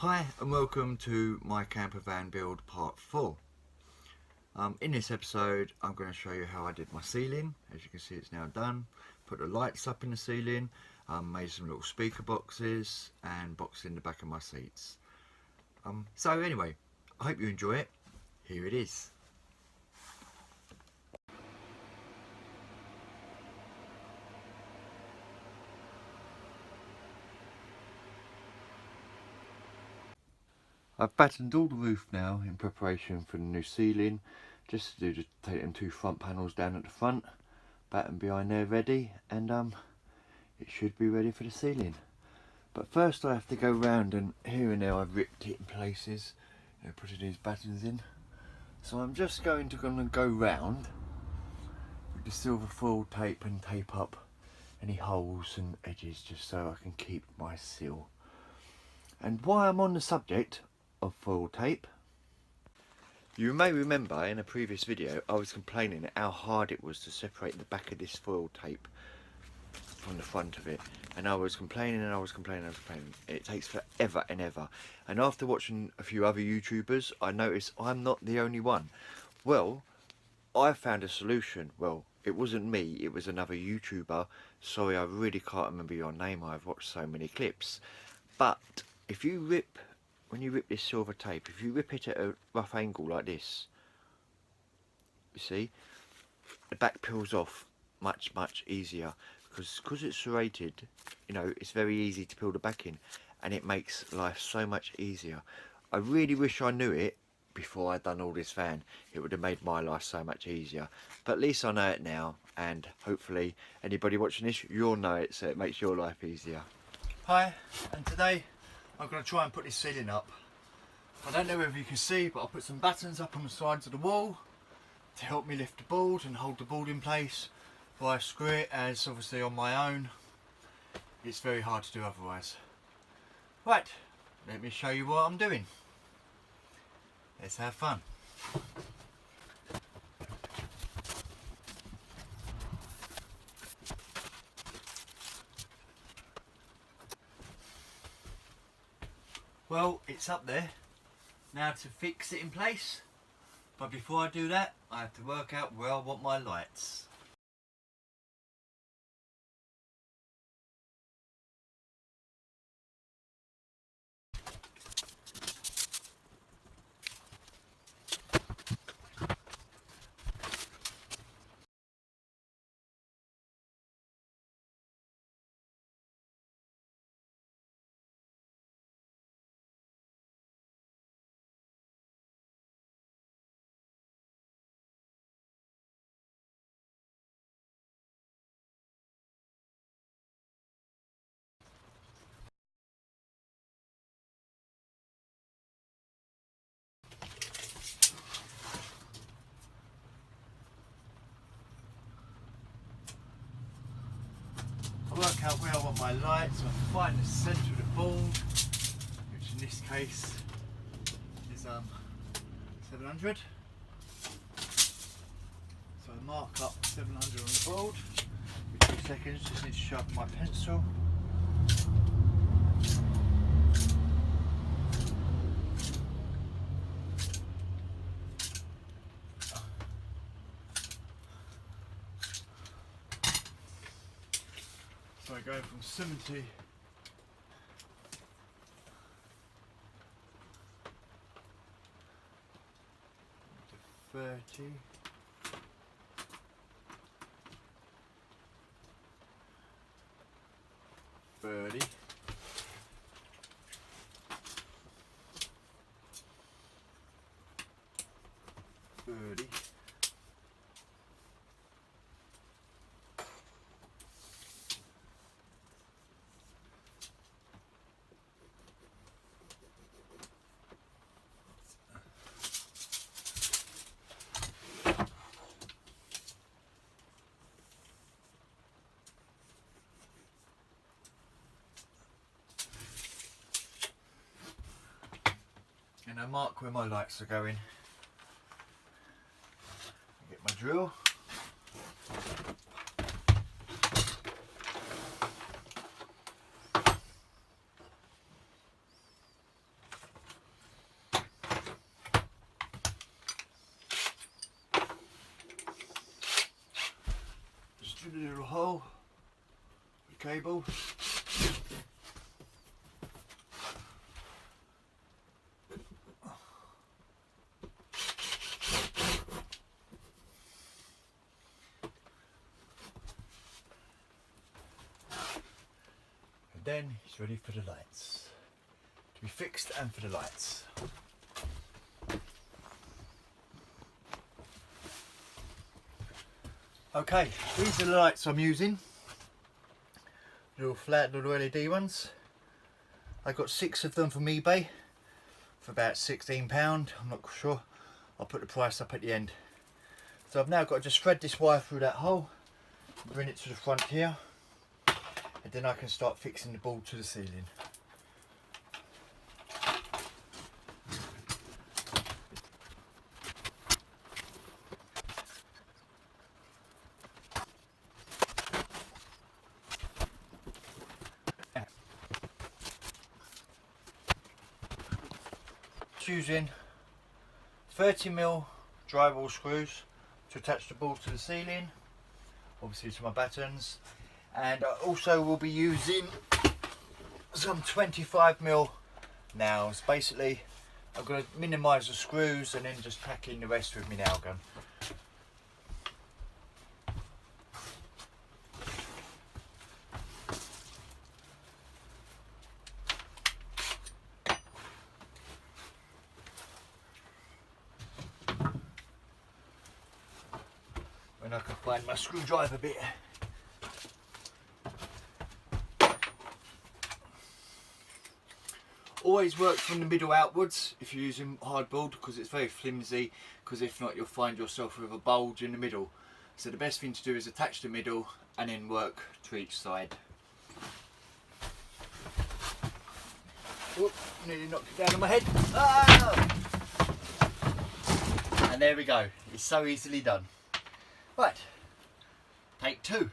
Hi and welcome to my camper van build part 4. In this episode I'm going to show you how I did my ceiling. As you can see, it's now done. Put the lights up in the ceiling, made some little speaker boxes and boxes in the back of my seats. So anyway, I hope you enjoy it. Here it is. I've battened all the roof now in preparation for the new ceiling. Just take them two front panels down at the front, batten behind there ready, and it should be ready for the ceiling. But first I have to go round, and here and there I've ripped it in places, putting these battens in. So I'm just going to go round with the silver foil tape and tape up any holes and edges just so I can keep my seal. And while I'm on the subject of foil tape, you may remember in a previous video I was complaining how hard it was to separate the back of this foil tape from the front of it, and I was complaining and I was complaining. It takes forever and ever, and after watching a few other YouTubers I noticed I'm not the only one. Well, I found a solution. Well, it wasn't me, it was another YouTuber. Sorry, I really can't remember your name, I've watched so many clips. But if you rip, when you rip this silver tape, if you rip it at a rough angle like this, you see, the back peels off much easier, because it's serrated, you know, it's very easy to peel the back in, and it makes life so much easier. I really wish I knew it before I'd done all this van. It would have made my life so much easier, but at least I know it now, and hopefully anybody watching this, you'll know it, so it makes your life easier. Hi, and today I'm going to try and put this ceiling up. I don't know whether you can see, but I'll put some battens up on the sides of the wall to help me lift the board and hold the board in place while I screw it, as obviously on my own it's very hard to do otherwise. Right, let me show you what I'm doing. Let's have fun. Well, it's up there. Now to fix it in place. But before I do that, I have to work out where I want my lights. I work out where I want my lights, so I find the centre of the board, which in this case is 700. So I mark up 700 on the board. Give me 2 seconds, just need to sharpen my pencil. So I go from 70 to 30. 30. 30. And I mark where my lights are going. Get my drill. through the little hole, the cable. And then it's ready for the lights to be fixed and for the lights. Okay, these are the lights I'm using. Little flat little LED ones. I got 6 of them from eBay for about £16. I'm not sure. I'll put the price up at the end. So I've now got to just thread this wire through that hole, bring it to the front here, and then I can start fixing the ball to the ceiling. Using 30mm drywall screws to attach the ball to the ceiling, obviously to my battens, and I also will be using some 25mm nails. Basically I'm going to minimise the screws and then just pack in the rest with my nail gun. When I can find my screwdriver bit. Always work from the middle outwards if you're using hardboard, because it's very flimsy, because if not you'll find yourself with a bulge in the middle. So the best thing to do is attach the middle and then work to each side. Whoop, nearly knocked it down on my head. Ah! And there we go, it's so easily done. Right, take 2.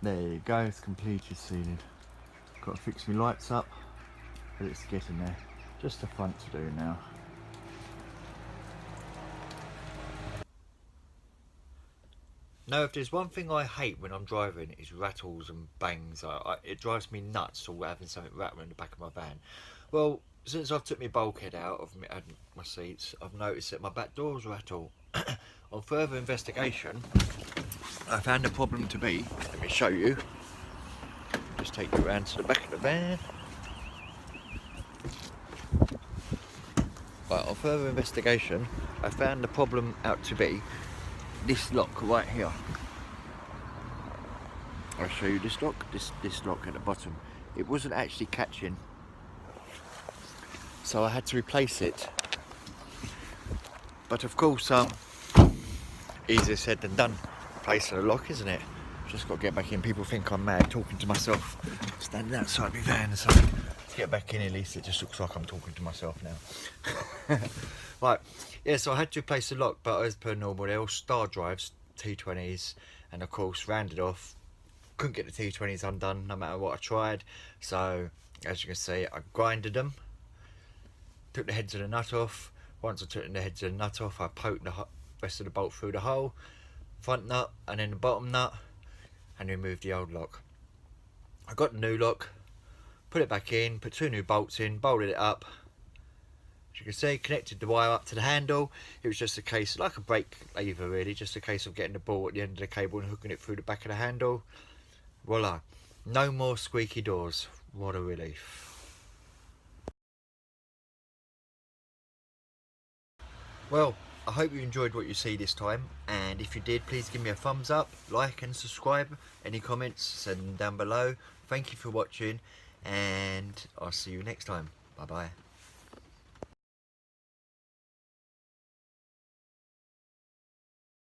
There you go, it's completed ceiling. Got to fix my lights up, but it's getting there. Just the front to do now. Now, if there's one thing I hate when I'm driving, is rattles and bangs. It drives me nuts to having something rattle in the back of my van. Well, since I've took my bulkhead out of my seats, I've noticed that my back doors rattle. On further investigation, I found the problem to be, let me show you, just take you around to the back of the van. Right, on further investigation, I found the problem out to be this lock right here. I'll show you this lock, this lock at the bottom. It wasn't actually catching, so I had to replace it. But of course, easier said than done. Replacing a lock, isn't it? Just got to get back in. People think I'm mad talking to myself, standing outside my van. So to get back in at least it just looks like I'm talking to myself now. Right, yeah, so I had to replace the lock, but as per normal they're all star drives, T20s, and of course rounded off, couldn't get the T20s undone no matter what I tried. So as you can see, I grinded them, took the heads of the nut off. Once I took the heads of the nut off, I poked the rest of the bolt through the hole, front nut and then the bottom nut, and removed the old lock. I got the new lock, put it back in, put 2 new bolts in, bolted it up. As you can see, connected the wire up to the handle. It was just a case, like a brake lever really, just a case of getting the ball at the end of the cable and hooking it through the back of the handle. Voila, no more squeaky doors. What a relief. Well, I hope you enjoyed what you see this time, and if you did, please give me a thumbs up, like and subscribe. Any comments, send them down below. Thank you for watching, and I'll see you next time. Bye bye.